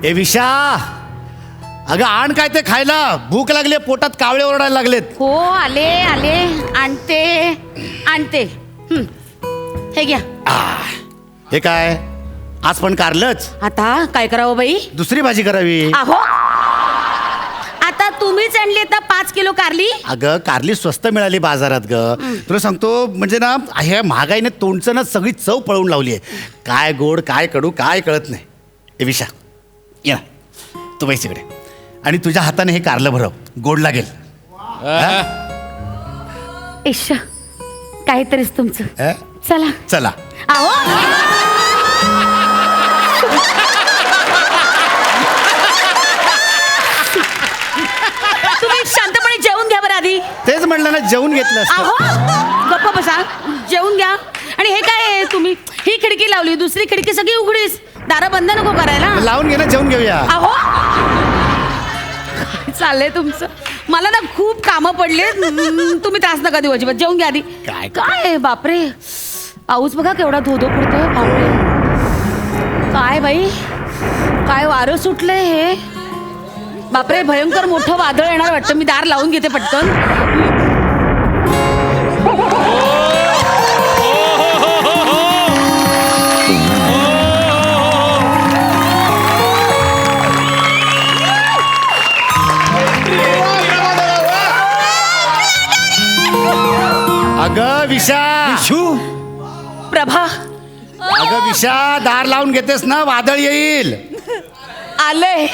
ए विशा, अगं आण काय ते खायला, भूक लागली, पोटात कावळे ओरडायला लागलेत. हो आले आले, आणते आणते. हे घ्या. हे काय, आज पण कारलंच? आता काय करावं बाई? दुसरी भाजी करावी. आहो, आता तुम्हीच आणली आता 5 किलो कारली. अगं कारली स्वस्त मिळाली बाजारात ग. तुला सांगतो म्हणजे ना, ह्या महागाईने तोंडचं ना सगळी चव पळवून लावली आहे. काय गोड काय कडू काय कळत नाही. ए विशा, ये ना तू पैसेकडे, आणि तुझ्या हाताने हे कारलं भरव, गोड लागेल. इश्श, काहीतरीच तुमचं. चला चला. आहो, तुम्ही शांतपणे जेवून घ्या बरं आधी. तेच म्हणलं ना, जेवून घेतलं असतं. आहो, गप्प बसा, जेवून घ्या. आणि हे काय तुम्ही ही खिडकी लावली, दुसरी खिडकी सगळी उघडीस, दारं बंद नको करायला. लावून घे ना, जेवून घेऊया. आहो, चाललंय तुमचं. मला ना खूप कामं पडले, तुम्ही त्रास नका देऊ अजिबात. जेवून घ्या आधी. काय काय बापरे, पाऊस बघा केवढा धोधो पडतोय. बापरे, काय बाई, काय वारं सुटलंय हे. बापरे, भयंकर मोठं वादळ येणार वाटतं. मी दार लावून घेते पटकन. अगं विशा, प्रभा, अगं विशा, दार लावून घेतेस ना, वादळ येईल. आलंय.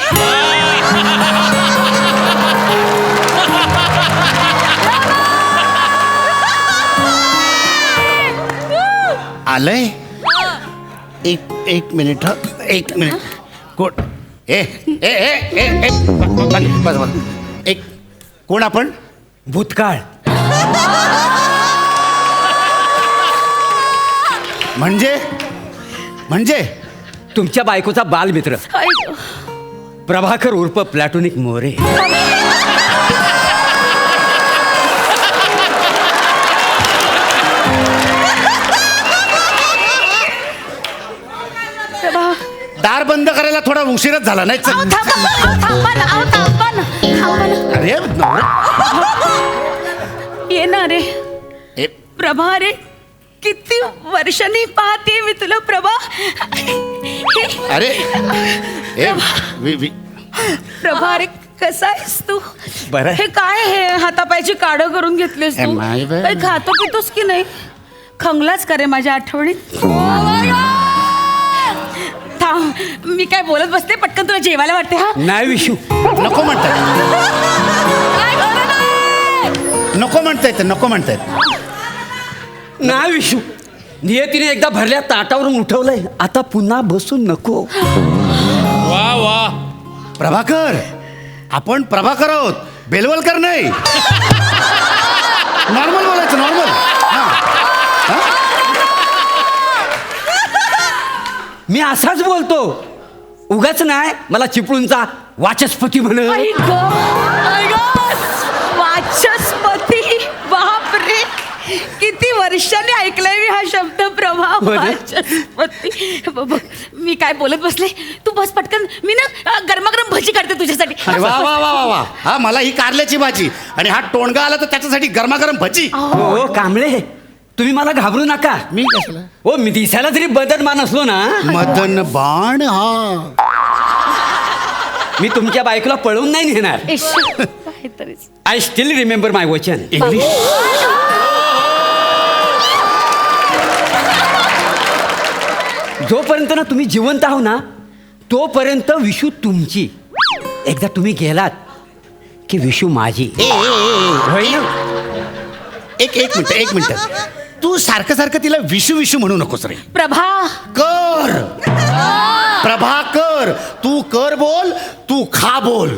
आलंय. एक मिनिट, एक मिनिट. कोण? ए ए ए ए ए बस बस. एक कोण आपण? भूतकाळ. म्हणजे तुमच्या बायकोचा बालमित्र प्रभाकर उर्फ प्लॅटोनिक मोरे. दार बंद करायला थोडा उशीरच झाला नाही. अरे ये ना रे ए, प्रभा. रे किती वर्षांनी पाहते मी तुला प्रभा. अरे ए प्रभा रे, कसा आहेस तू? बरं. हे काय, हे हातापायची काढं करून घेतलीस तू? माय बाई. काही खातो पितोस की नाही? खंगलाच करे माझ्या आठवणीत. थांब, मी काय बोलत बसते, पटकन तुला जेवायला वाटते. हा नाही विशू, नको म्हणताय, नको म्हणतायत, नको म्हणतायत. नाही विशू, नियतीने एकदा भरल्या ताटावरून उठवलंय, आता पुन्हा बसून नको. वा वा, प्रभाकर, आपण प्रभाकर आहोत, बेलवलकर नाही. नॉर्मल बोलायचं, नॉर्मल. मी असाच बोलतो, उगाच नाही मला चिपळूणचा वाचस्पती म्हण. वाचस्पती, बापरे, किती वर्षांनी ऐकलाय मी हा शब्द प्रभा. वाचस्पती. मी काय बोलत बसले, तू बस पटकन. मी ना गरमागरम भजी काढते तुझ्यासाठी. वा वा वा वा वा. हा, मला ही कारल्याची भाजी, आणि हा टोणगा आला तर त्याच्यासाठी गरमागरम भजी. हो कांबळे, तुम्ही मला घाबरू नका. मी कसला? हो, मी दिसायला जरी बदनमान असलो ना, मदन बाण. हा, मी तुमच्या बायकोला पळवून नाही नेणार. काहीतरीच. आय स्टील रिमेंबर माय वचन. इंग्लिश. जोपर्यंत ना तुम्ही जिवंत आहो ना, तोपर्यंत विशू तुमची. एकदा तुम्ही गेलात की विशू माझी. होय ना? एक मिनिट, एक मिनिट. तू सारखं सारखं तिला विशू विशू म्हणू नकोस रे. प्रभा कर, प्रभाकर, तू कर बोल, तू खा बोल.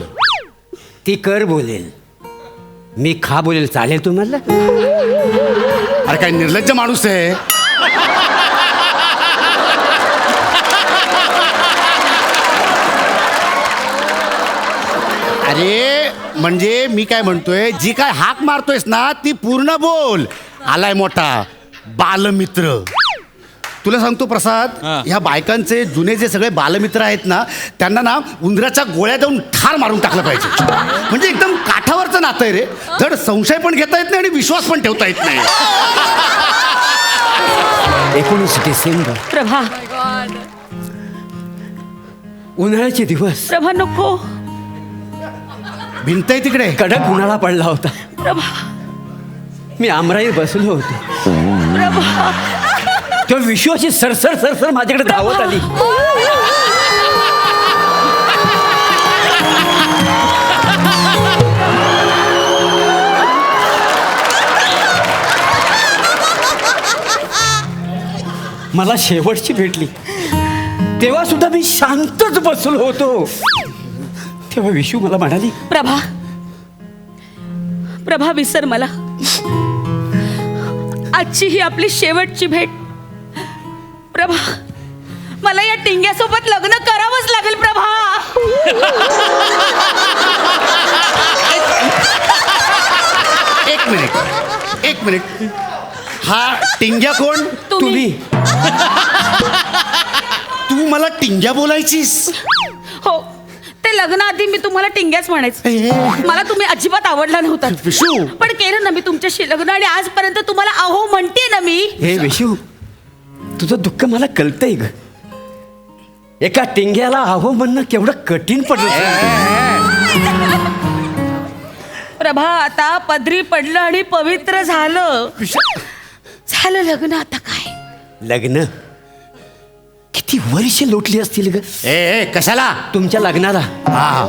ती कर बोलेल, मी खा बोलेल. चालेल तुम्हाला? अरे काय निर्लज्ज माणूस आहे. अरे म्हणजे मी काय म्हणतोय, जी काय हाक मारतोयस ना ती पूर्ण बोल. आलाय मोठा बालमित्र. तुला सांगतो प्रसाद, हा. ह्या बायकांचे जुने जे सगळे बालमित्र आहेत ना, त्यांना ना उंदराच्या गोळ्या देऊन ठार मारून टाकलं पाहिजे. म्हणजे एकदम काठावरचं नातं आहे रे. धड संशय पण घेता येत नाही आणि विश्वास पण ठेवता येत नाही. 19 डिसेंबर, प्रभा, उन्हाळ्याचे दिवस, प्रभा नको. भिंत आहे तिकडे. कडक उन्हाळा पडला होता. प्रभा, मी आमराईत बसलो होतो. प्रभा, तो विश्वाची सरसर सरसर माझ्याकडे धावत आली. मला शेवटची भेटली तेव्हा सुद्धा मी शांतच बसलो होतो. तेव्हा विशू मला म्हणाली, प्रभा, प्रभा विसर मला. आजची ही आपली शेवटची भेट. प्रभा, मला या टिंग्यासोबत लग्न करावंच लागेल प्रभा. एक मिनिट. हा टिंग्या कोण? तुम्ही तू मला टिंग्या बोलायचीस? हो, ते लग्नाआधी मी तुम्हाला टिंग्याच म्हणायचं. मला तुम्ही अजिबात आवडला नव्हता विशू. पण केलं ना मी तुमच्याशी लग्न आणि आजपर्यंत तुम्हाला अहो म्हणते ना मी. हे विशू, तुझं दुःख मला कळतंय ग. एका टिंग्याला आहो म्हणणं केवढं कठीण पडलं. प्रभा, आता पदरी पडलं आणि पवित्र झालं. झालं लग्न, आता काय? लग्न किती वर्ष लोटली असतील ग ए कशाला? तुमच्या लग्नाला. हा.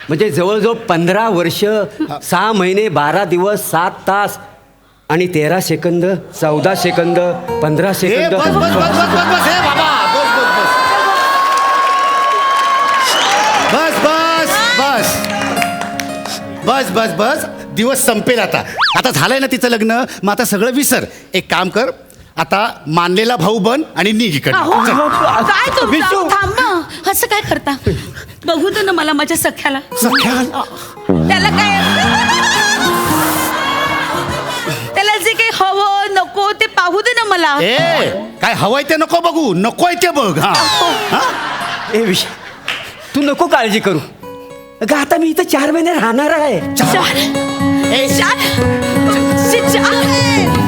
म्हणजे जवळजवळ 15 वर्ष, 6 महिने, 12 दिवस, 7 तास आणि 13 सेकंद, 14 सेकंद, 15 ए, सेकंद. बस बस बस बस बस बस. ए बाबा, बस बस बस बस बस बस बस बस. दिवस संपेल आता. आता झालंय ना तिचं लग्न, मग आता सगळं विसर. एक काम कर, आता मानलेला भाऊ बन आणि निघ इकडे. अहो, काय तुमचं? विशू. अहो, थांबा. असं काय करता? बघू दे ना मला माझ्या सख्याला. त्याला काय, त्याला जे काही हवं नको ते पाहू दे ना मला. ए काय हवंय ते नको बघू, नकोय ते बघ. हा. ए विषय, तू नको काळजी करू. अगं आता मी इथं 4 महिने राहणार आहे. चार. चार.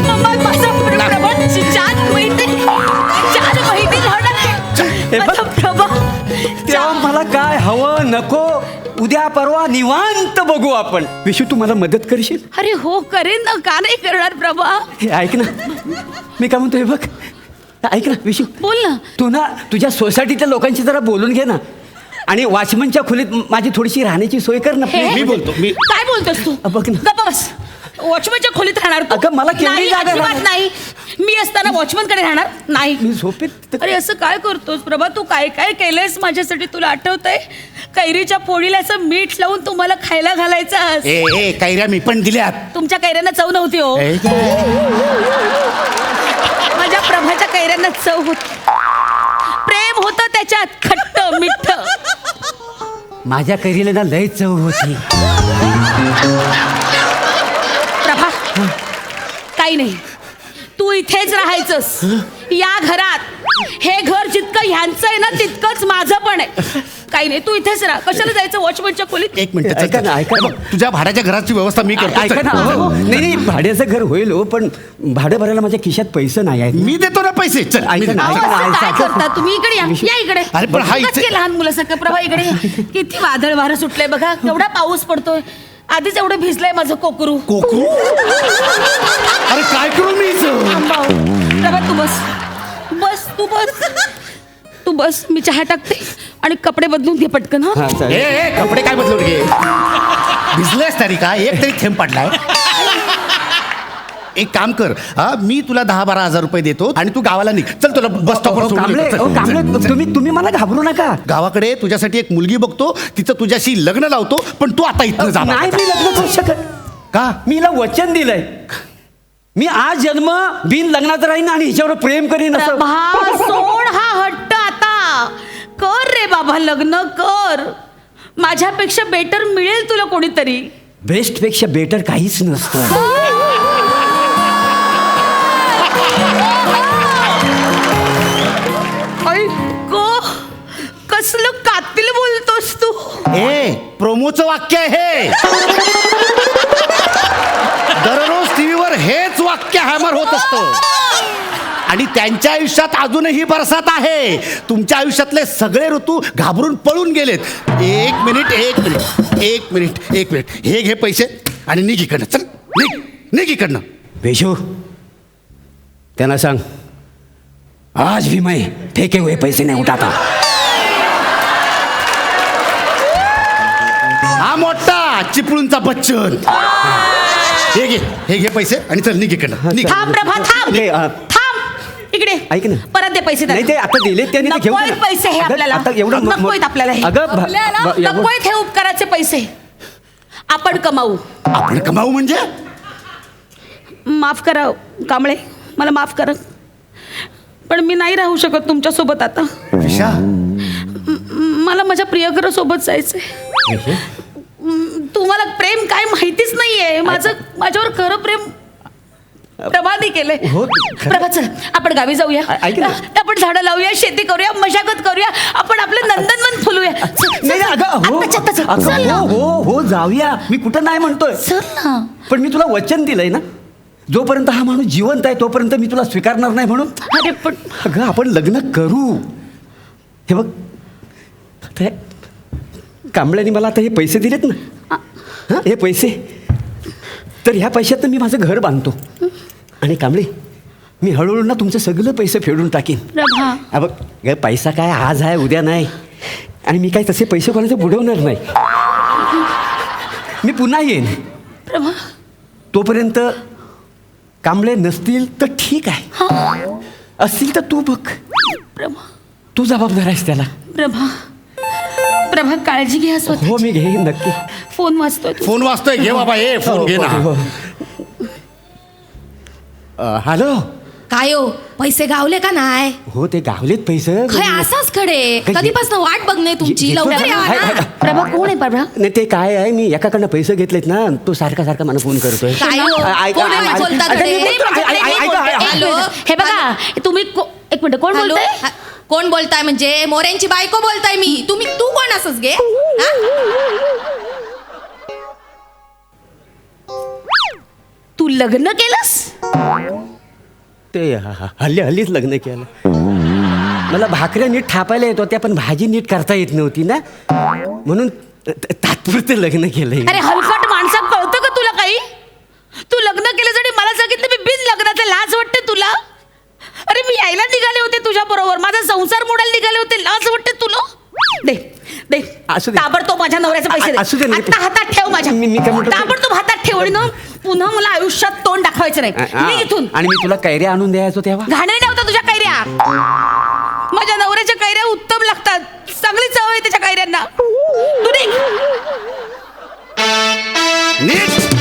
मम्मा, माझा प्रभा, 4 महिने. 4 महिने हे बघ. राहणार प्रभा. तेव्हा मला काय हवं नको उद्या परवा निवांत बघू आपण. विशू, तू मला मदत करशील? अरे हो, करेन ना. का नाही करणार प्रभा? हे ऐक ना, मी काय म्हणतो हे बघ. ऐक ना विशू, बोल ना. तू ना तुझ्या सोसायटीच्या लोकांशी जरा बोलून घे ना. आणि वॉचमनच्या खोलीत माझी थोडीशी राहण्याची सोय कर ना. हे? मी बोलतो, मी. काय बोलतोस तू? बघ ना. गप्प बस. वॉचमनच्या खोलीत राहणार तू? अगं, मला केवढी नाही, जागा अजिबात राहणार. नाही. मी असताना वॉचमन कडे राहणार नाही. मी झोपेत. अरे असं काय करतोस प्रभा? तू काय काय केलंयस माझ्यासाठी, तुला आठवतंय? कैरीच्या फोडीला असं मीठ लावून तुम्हाला खायला घालायचं. ए ए कैऱ्या मी पण दिल्यात. तुमच्या कैऱ्यांना चव नव्हती हो. ए, माझ्या प्रभाच्या कैऱ्यांना चव होती. प्रेम होतं त्याच्यात, खट्ट मिठ्ठ. माझ्या कैरीला ना लय चव होती. प्रभा, काही नाही. तू इथेच राहायचंस या घरात. हे घर जितकं ह्यांचं आहे ना तितकंच माझं पण आहे. काही नाही, तू इथेच राहा. कशाला जायचं वॉचमनच्या खोलीत? एक मिनिट. ऐका ना, ऐका ना. तुझ्या भाड्याच्या घराची व्यवस्था मी करतो. ऐका ना, अहो, नाही नाही, भाड्याचं घर होईल हो, पण भाडं भरायला माझ्या खिशात पैसे नाही आहेत. मी देतो ना पैसे. चल मी ऐका देतो. ना, अहो, ऐका असं काय ऐका. करता तुम्ही? इकडे या. या इकडे. अरे, पण हा उगाच इथे- के लहान मुलासारखं. प्रभा इकडे या. किती वादळ वारं सुटलंय बघा. केवढा पाऊस पडतोय. आधीच एवढं भिजलंय माझं कोकरू. कोकरू. अरे काय करू मी इथं? थांबा. प्रभा तू बस. बस तू बस. तू बस. मी चहा टाकते आणि कपडे बदलून घे पटकन. हा हा, ए चालेल. ए, कपडे काय बदलून घे. भिजलेस तरी काय? एक तरी थेंब पडलाय. एक काम कर, हा मी तुला 10-12 हजार रुपये देतो आणि तू गावाला निघ. चल तुला बस स्टॉपवर अहो, सोडून कांबळे, येतो. अहो, चल. कांबळे, तुम्ही मला घाबरू नका. गावाकडे तुझ्यासाठी एक मुलगी बघतो, तिचं तुझ्याशी लग्न लावतो, पण तू आता इथनं जा. नाही, मी लग्न करू शकत. का? मी हिला वचन दिलंय. मी आज जन्म बिन लग्नात राहीन आणि हिच्यावर प्रेम करीन असं. प्रभा सोड हा हट्ट आता. कर रे बाबा लग्न कर. माझ्यापेक्षा बेटर मिळेल तुला कोणीतरी. बेस्ट पेक्षा बेटर काहीच नसतं. प्रमोदचं वाक्य आहे हे. दररोज टीव्हीवर हेच वाक्य हॅमर होत असतं. आणि त्यांच्या आयुष्यात अजूनही बरसात आहे. तुमच्या आयुष्यातले सगळे ऋतू घाबरून पळून गेलेत. एक मिनिट हे घे पैसे आणि निघ इकडनं. चल निघ इकडनं. वेशू त्यांना सांग आज भी मैं फेके हुए पैसे नहीं उठाता. हा मोठा चिपळूणचा बच्चन. हे घे पैसे आणि चल निघ इकडनं. निघ. थांब प्रभा थांब नाही, थांब इकडे ऐक ना. परत दे पैसे नाही ते आता दिले त्याने ते घेऊन नकोय जा. पैसे हे अगं, आपल्याला आता एवढं नकोयत आपल्याला हे. अगं नकोयत हे उपकाराचे पैसे. आपण कमावू. आपण कमावू म्हणजे माफ करा कांबळे, मला माफ करा, पण मी नाही राहू शकत तुमच्यासोबत आता. विशा मला माझ्या प्रियकरासोबत जायचंय. तुम्हाला प्रेम काय माहितीच नाहीये. माझ्यावर खरं प्रेम प्रभाने केलंय. हो, प्रभा चल आपण गावी जाऊया. ऐक ना. आपण झाडं लावूया, शेती करूया, मशागत करूया, आपण आपलं नंदनवन फुलूया. नाही अगं हो आत्ताच्या आत्ता चल. अगं, चल ना. हो जाऊया. मी कुठं नाही म्हणतोय, चल ना. पण मी तुला वचन दिलंय ना, जोपर्यंत हा माणूस जिवंत आहे तोपर्यंत मी तुला स्वीकारणार नाही म्हणून. अरे पण अगं आपण लग्न करू. हे बघ आता हे कांबळ्याने मला आता हे पैसे दिलेत ना, हां हे पैसे, तर ह्या पैशातनं मी माझं घर बांधतो. आणि कांबळे मी हळूहळू ना तुमचे सगळे पैसे फेडून टाकीन. प्रभा हा बघ पैसा काय आज आहे उद्या नाही, आणि मी काय तसे पैसे कोणाचे बुडवणार नाही. मी पुन्हा येईन. प्रभा तोपर्यंत कांबळे नसतील तर ठीक आहे, असतील तर तू बघ. प्रभा तू जबाबदार आहेस त्याला. प्रभा प्रभा काळजी घ्या स्वतः. हो मी घेईन नक्की. फोन वाजतोय तुझा. फोन वाजतोय. घे बाबा हे फोन घे ना. हॅलो. काय हो पैसे गावले का नाही? हो ते गावलेत पैसे. खय असाच खडे कधीपासून वाट बघणे तुमची. लवकर या ना. प्रभा कोण आहे प्रभा? नाही ते काय आहे, मी एकाकडनं पैसे घेतलेत ना, तो सारखा मला फोन करतोय. काय हो? कोण आहे बोलता खडे? हॅलो हे बघा तुम्ही एक मिनिट कोण हॅलो बोलतंय? कोण बोलताय म्हणजे मोऱ्यांची बायको बोलताय मी. तू कोण असस गे? तू लग्न केलंस? ते हल्लीच लग्न केलं. मला भाकऱ्या नीट थापायला येत होत्या पण भाजी नीट करता येत नव्हती ना, म्हणून तात्पुरते लग्न केलंय. अरे हलकट माणसा कळतं का तुला काही? तू लग्न केलं आणि मला सांगितलं मी बिन लग्नाचं. लाज वाटते तुला? अरे मी यायला निघाले होते तुझ्या बरोबर, माझा संसार मोडायला निघाले होते. लाज वाटते तुला? दे दे असू दे. ताबडतोब माझ्या नवऱ्याचे पैसे असू दे. दे. आता हातात ठेव माझ्या. मी काय म्हणतो? ताबडतोब हातात ठेव आणि ना पुन्हा मला आयुष्यात तोंड दाखवायचं नाही. मी इथून आणि मी तुला कैऱ्या आणून द्यायचो तेव्हा. घाणेरड्या नव्हता तुझ्या कैऱ्या. माझ्या नवऱ्याच्या कैऱ्या उत्तम लागतात. चांगली चव आहे त्याच्या कैऱ्यांना. तू निघ. नीट